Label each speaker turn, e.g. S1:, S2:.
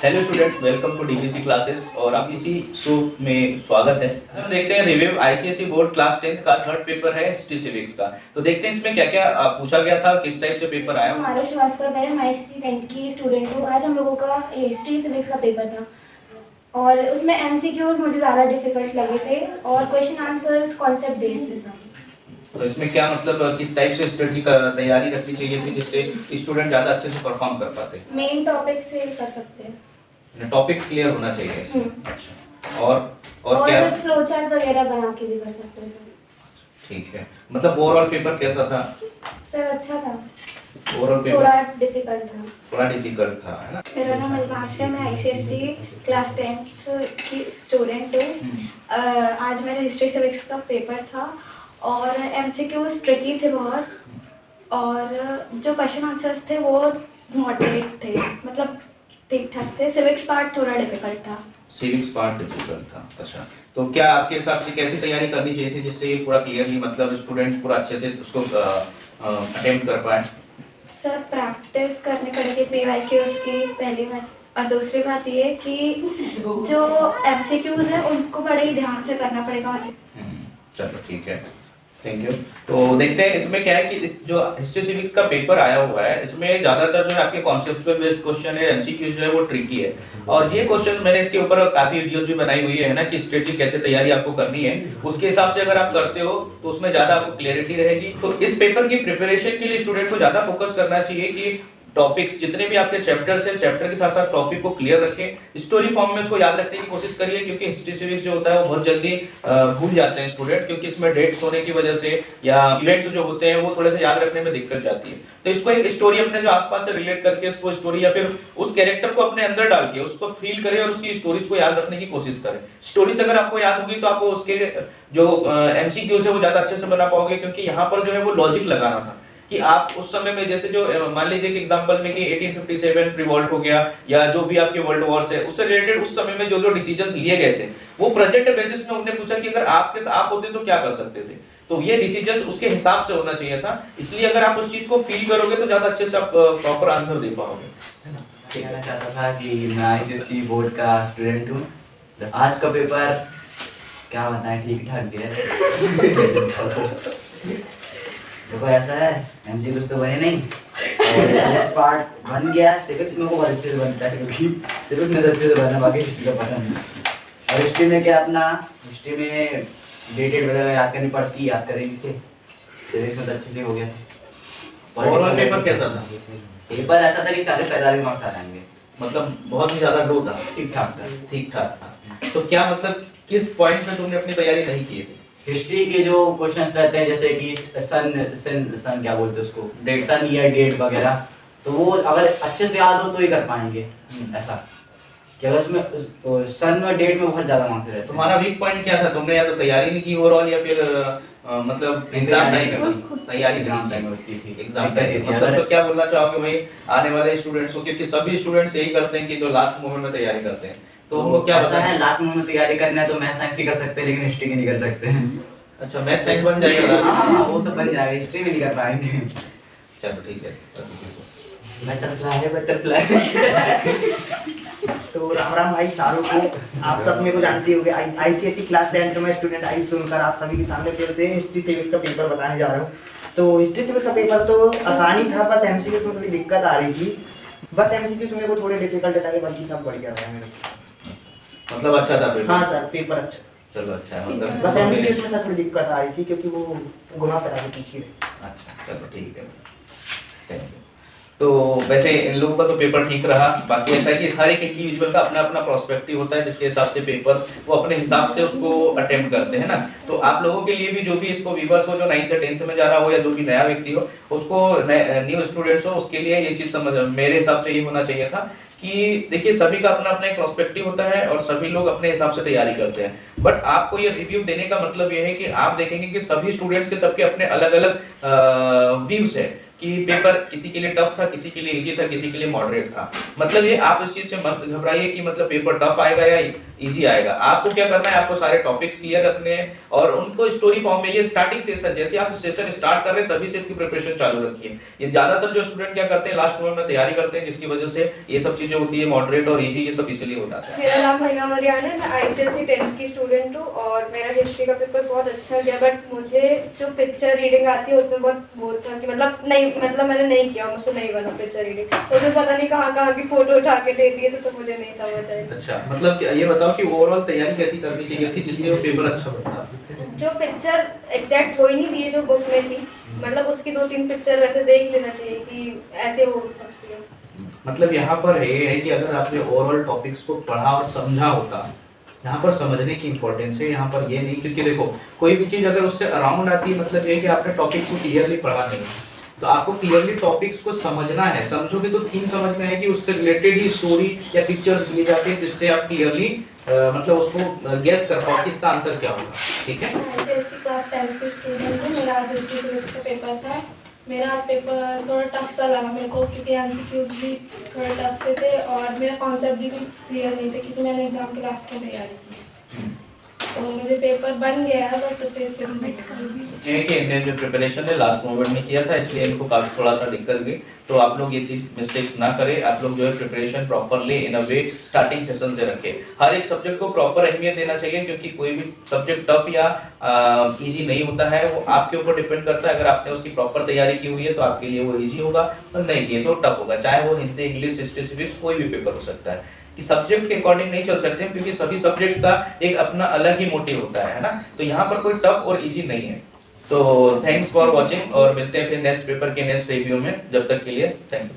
S1: Hello student, welcome to DBC classes और आप इसी शो में स्वागत है। हम देखते हैं रिव्यू आईसीएसई बोर्ड क्लास 10 का थर्ड पेपर है हिस्ट्री सिविक्स का। तो देखते हैं इसमें क्या क्या पूछा गया था, किस टाइप से पेपर आया।
S2: हमारा श्रीवास्तव है, मैं आईसीएसई 10 की स्टूडेंट हूँ। आज हम लोगों का हिस्ट्री सिविक्स का पेपर था और उसमें एमसीक्यूज मुझे ज़्यादा डिफिकल्ट लगे थे और क्वेश्चन आंसर्स कॉन्सेप्ट बेस्ड थे सब।
S1: तो इसमें क्या मतलब किस टाइप से स्टडी का तैयारी रखनी चाहिए थी जिससे स्टूडेंट ज़्यादा अच्छे से परफॉर्म कर पाते।
S2: मेन टॉपिक से कर सकते हैं,
S1: टॉपिक क्लियर होना चाहिए इसमें। अच्छा, और क्या
S2: फ्लो चार्ट वगैरह बना के भी कर सकते हैं सर।
S1: ठीक है, मतलब ओवरऑल पेपर कैसा था
S2: सर? अच्छा था,
S1: ओवरऑल पेपर
S2: थोड़ा डिफिकल्ट था।
S1: थोड़ा डिफिकल्ट था, है ना।
S3: मेरा नाम अलमास है, मैं आईसीएसई क्लास 10th की स्टूडेंट हूँ। आज मेरा हिस्ट्री सिविक्स का पेपर था और एमसीक्यूज ट्रिकी थे बहुत, और जो क्वेश्चन आंसर्स थे वो मॉडरेट थे, मतलब ठीक ठाक थे। सिविक्स पार्ट थोड़ा डिफिकल्ट था।
S1: सिविक्स पार्ट डिफिकल्ट था। अच्छा, तो क्या आपके हिसाब से कैसी तैयारी करनी चाहिए थी जिससे ये पूरा क्लियरली मतलब स्टूडेंट पूरा अच्छे से उसको अटेम्प्ट कर पाए।
S3: सर, प्रैक्टिस करनी पड़ेगी पीवाईक्यूज की, पहली बात। और दूसरी बात ये कि जो एमसीक्यूज है उनको बड़े ही ध्यान से करना पड़ेगा।
S1: चलो ठीक है, थैंक यू। तो देखते हैं इसमें क्या है कि इस जो हिस्ट्री सिविक्स का पेपर आया हुआ है इसमें ज़्यादातर जो है आपके कॉन्सेप्चुअल बेस्ड क्वेश्चन है, एमसीक्यू जो है वो ट्रिकी है। और ये क्वेश्चन मैंने इसके ऊपर काफ़ी वीडियोस भी बनाई हुई है ना कि स्ट्रेटजी कैसे तैयारी आपको करनी है, उसके हिसाब से अगर आप करते हो तो उसमें ज़्यादा आपको क्लियरिटी रहेगी। तो इस पेपर की प्रिपरेशन के लिए स्टूडेंट को ज़्यादा फोकस करना चाहिए कि टॉपिक्स जितने भी आपके चैप्टर्स हैं, चैप्टर के साथ साथ टॉपिक को क्लियर रखें, स्टोरी फॉर्म में उसको याद रखने की कोशिश करिए, क्योंकि हिस्ट्री सिविक्स जो होता है वो बहुत जल्दी भूल जाते हैं स्टूडेंट, क्योंकि इसमें डेट्स होने की वजह से या इवेंट्स जो होते हैं वो थोड़े से याद रखने में दिक्कत जाती है। तो इसको एक स्टोरी अपने जो आसपास से रिलेट करके उसको स्टोरी या फिर उस कैरेक्टर को अपने अंदर डाल के उसको फील करें और उसकी स्टोरीज को याद रखने की कोशिश करें। स्टोरीज अगर आपको याद होगी तो आपको उसके जो एमसीक्यूज है वो ज्यादा अच्छे से बना पाओगे, क्योंकि यहाँ पर जो है वो लॉजिक लगाना था कि आप उस समय में जैसे जो मान लीजिए कि एग्जांपल में कि 1857 रिवॉल्ट हो गया या जो भी आपके वर्ल्ड वॉर्स है उससे रिलेटेड उस समय में जो जो डिसीजंस लिए गए थे वो प्रेजेंट बेसिस में उन्होंने पूछा कि अगर आप होते तो क्या कर सकते थे। तो ये डिसीजंस उसके हिसाब से होना चाहिए था, इसलिए अगर आप उस चीज को फील करोगे तो ज्यादा अच्छे से आप प्रॉपर आंसर दे पाओगे, है ना।
S4: कहना चाहता था कि मैं आईसीएसई बोर्ड का स्टूडेंट हूँ। आज का पेपर क्या बताएं, ठीक ठाक गया। देखो ऐसा है, एमसीक्यूज तो बने नहीं और नेक्स्ट पार्ट बन गया। सिविक्स में को बहुत अच्छे से बनता है क्योंकि सिविक्स में तो अच्छे से बना, बाकी हिस्ट्री का पता नहीं। और हिस्ट्री में क्या, अपना हिस्ट्री में डेटेड वगैरह याद करनी पड़ती, याद करेंगे। सिविक्स में तो अच्छे से हो गया था।
S1: ओवरऑल पेपर कैसा था?
S4: पेपर ऐसा था कि 40-45 मार्क्स आ जाएंगे,
S1: मतलब बहुत ही ज्यादा लो था,
S4: ठीक ठाक था।
S1: ठीक ठाक था। तो क्या मतलब किस पॉइंट में तुमने अपनी तैयारी नहीं की थी?
S4: हिस्ट्री के जो क्वेश्चंस रहते हैं जैसे कि सन क्या बोलते हैं उसको, डेट, सन ईयर डेट वगैरह, तो वो अगर अच्छे से याद हो तो ही कर पाएंगे। ऐसा कि अगर उसमें सन और डेट में बहुत ज्यादा मार्क्स रहते हैं।
S1: तुम्हारा वीक पॉइंट क्या था? तुमने या तो तैयारी नहीं की ओवरऑल या फिर मतलब एग्जाम नहीं करना, तैयारी
S4: एग्जाम
S1: नहीं
S4: टाइम
S1: की,
S4: में उसकी थी,
S1: एग्जाम
S4: दिक्कत ये
S1: टाइम।
S4: थी।
S1: मतलब
S4: अगर
S1: तो क्या बोलना चाहोगे भाई आने वाले स्टूडेंट्स को, क्योंकि सभी स्टूडेंट्स यही करते हैं कि जो लास्ट मोमेंट में तैयारी करते हैं, तो उनको क्या
S4: ऐसा
S1: बताएं?
S4: है, लास्ट में तैयारी करना है तो मैथ साइंस की कर सकते हैं, लेकिन हिस्ट्री की नहीं कर सकते।
S1: अच्छा, मैथ साइंस बन जाएगा।
S4: हाँ, वो सब बन जाएगा, हिस्ट्री में नहीं कर पाएंगे।
S1: चलो ठीक है।
S4: बटरफ्लाई है, बटरफ्लाई।
S5: तो राम राम भाई सारों को, आप सब मेरे को जानते होंगे। आईसीएसई क्लास 10 में स्टूडेंट आई सुनकर आप सभी के सामने फिर से हिस्ट्री सिविक्स का पेपर बताने जा रहा हूँ। तो हिस्ट्री सिविक्स का पेपर तो आसानी था, बस एमसीक्यूज में थोड़ी दिक्कत आ रही थी। बस एमसीक्यूज मेरे को थोड़े डिफिकल्ट था, बाकी सब बढ़िया था मेरे को।
S1: मतलब अच्छा था पेपर?
S5: हाँ सर, पेपर अच्छा।
S1: चलो अच्छा है, मतलब
S5: बस एमसीक्यूज में सर थोड़ी दिक्कत आ रही थी क्योंकि वो घुमा फिरा के पीछे रहे।
S1: अच्छा चलो ठीक है, थैंक यू। तो वैसे इन लोगों का तो पेपर ठीक रहा। बाकी ऐसा है कि हर एक इंडिविजुअल का अपना अपना प्रोस्पेक्टिव होता है जिसके हिसाब से पेपर वो अपने हिसाब से उसको अटेम्प्ट करते हैं ना। तो आप लोगों के लिए भी जो भी इसको व्यूअर्स हो जो 9 से 10th में जा रहा हो या जो भी नया व्यक्ति हो उसको, न्यू स्टूडेंट्स हो, उसके लिए ये चीज़ समझ मेरे हिसाब से ये होना चाहिए था कि देखिए सभी का अपना अपना एक प्रोस्पेक्टिव होता है और सभी लोग अपने हिसाब से तैयारी करते हैं। बट आपको ये रिव्यू देने का मतलब ये है कि आप देखेंगे कि सभी स्टूडेंट्स के सबके अपने अलग अलग व्यूज है। कि पेपर किसी के लिए टफ था, किसी के लिए इजी था, किसी के लिए मॉडरेट था। मतलब ये आप इस चीज से मत घबराइए कि मतलब पेपर टफ आएगा या इजी आएगा। आपको क्या करना है, आपको सारे टॉपिक्स क्लियर रखने हैं और उनको स्टोरी फॉर्म में, ये स्टार्टिंग सेशन, जैसे आप सेशन स्टार्ट कर रहे हैं तभी से इसकी प्रिपरेशन चालू रखिए। ये ज्यादातर जो स्टूडेंट क्या करते हैं, लास्ट मोमेंट में तैयारी करते हैं, जिसकी वजह से ये सब चीजें होती है, मॉडरेट और इजी, ये सब इसलिए हो जाता है।
S6: मेरा नाम महिमा मरियाना है, मैं ICSE 10th की स्टूडेंट हूँ और मेरा हिस्ट्री का पेपर बहुत अच्छा गया, बट मुझे जो पिक्चर रीडिंग आती है उसमें बहुत वो था कि मतलब मैंने नहीं किया, मुझसे नहीं बना पिक्चर रीडिंग, तो उसमें पता नहीं कहाँ की फोटो उठा के दे दिए तो मुझे नहीं समझ आई।
S1: अच्छा, मतलब ये बताओ कि ओवरऑल तैयारी कैसी करनी चाहिए थी जिससे वो पेपर अच्छा बनता?
S6: जो पिक्चर एग्जैक्ट हो ही नहीं रही है जो बुक में थी, मतलब उसकी 2-3 पिक्चर वैसे देख लेना चाहिए कि ऐसे हो सकती है।
S1: मतलब यहाँ पर ये है कि अगर आपने ओवरऑल टॉपिक्स को पढ़ा और समझा होता, यहाँ पर समझने की इंपॉर्टेंस है, यहाँ पर ये नहीं, क्योंकि देखो कोई भी चीज़ अगर उससे अराउंड आती है मतलब ये कि आपने टॉपिक्स को क्लियरली पढ़ा नहीं, तो आपको क्लियरली टॉपिक्स को समझना है। समझोगे तो थीम समझ में आएगी, उससे रिलेटेड ही स्टोरी या पिक्चर्स दिए जाते हैं जिससे आप क्लियरली मतलब उसको गेस कर पाओ कि इसका आंसर क्या होगा। ठीक है,
S7: ICSE क्लास 10th की स्टूडेंट हूँ। मेरा आज हिस्ट्री सिविक्स का पेपर था। मेरा आज पेपर थोड़ा टफ सा लगा मेरे को, क्योंकि MCQs भी थोड़े टफ से थे और मेरा कॉन्सेप्ट भी क्लियर नहीं थे, क्योंकि मैंने एग्जाम के लास्ट में तैयारी की। तो मुझे पेपर बन गया है, बट फिर से
S1: इन्हें जो प्रिपरेशन है लास्ट मोमेंट में किया था, इसलिए इनको काफी थोड़ा सा दिक्कत गई। तो आप लोग ये चीज मिस्टेक्स ना करें, आप लोग जो है preparation properly in a way starting session से रखें। हर एक सब्जेक्ट को प्रॉपर अहमियत देना चाहिए, क्योंकि कोई भी सब्जेक्ट टफ या इजी नहीं होता है, वो आपके ऊपर डिपेंड करता है। अगर आपने उसकी प्रॉपर तैयारी की हुई है तो आपके लिए वो इजी होगा, और नहीं किए तो टफ होगा। चाहे वो हिंदी, इंग्लिश, हिस्ट्री, सिविक्स कोई भी पेपर हो सकता है, कि सब्जेक्ट के अकॉर्डिंग नहीं चल सकते हैं, क्योंकि सभी सब्जेक्ट का एक अपना अलग ही मोटिव होता है ना। तो यहाँ पर कोई टफ और इजी नहीं है। तो थैंक्स फॉर वॉचिंग, और मिलते हैं फिर नेक्स्ट पेपर के नेक्स्ट रिव्यू में। जब तक के लिए थैंक यू।